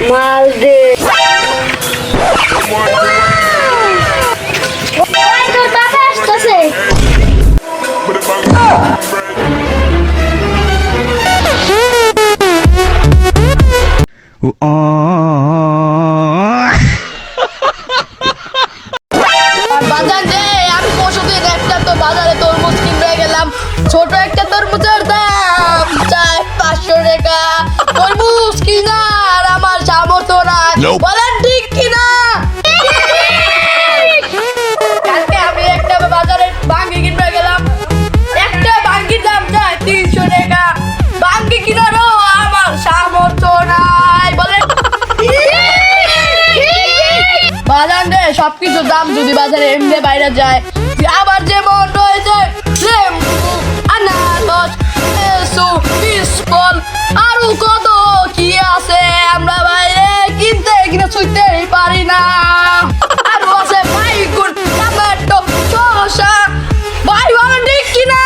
মাল দে তোর বাবা আসতেছে বাজার যে আমি পরশুদিন একটা তো বাজারে তরমুজ কিনতে গেলাম, ছোট একটা তরমুজের দাম 400-500 টাকা। তরমুজ কিনার আমার সামর্থ্য নাই, বলেন ঠিক কিনা? কালকে আমি একটা বাজারে ভাঙ্গি কিনতে গেলাম, একটা ভাঙ্গির দাম যায় 300 টাকা। ভাঙ্গি কিনারও আমার সামর্থ্য নাই, বলেন বাজার রে সবকিছুর দাম যদি বাজারে এমনি বাইরে যায়, আবার যেমন রয়েছে লেম্বু, আনারস, লেসু, পিস্তল, আরো কত কি আছে আমরা বাইরে কিনতে কিনা ছুঁতেই পারি না। আরো আছে বাইগুন, টমেটো, শসা, ভাই বলেন ঠিক কিনা?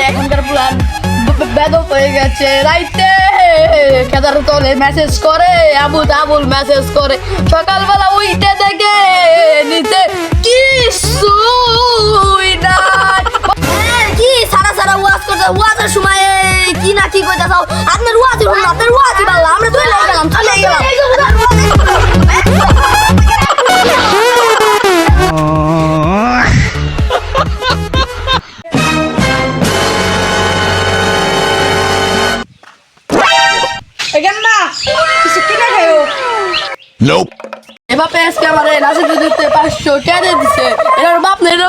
এখনকার প্ল্যান বেদক হয়ে গেছে, রাইতে কেদার তলে মেসেজ করে, আবু তাবুল মেসেজ করে, সকালবেলা উইটে দেখে নিতে কিছুই নাই। কি সারা সারা ওয়াজ করতে, ওয়াজের সময় কি না কি কইতা চাও? আপনার ওয়াজই হল না, আপনার ওয়াজই ভালো, আমরা চলে গেলাম চলে গেলাম। Nope. এবার পেস কে আমারে নাসি দিতে 500 টাকা দিছে, এর বাপ নেই রে।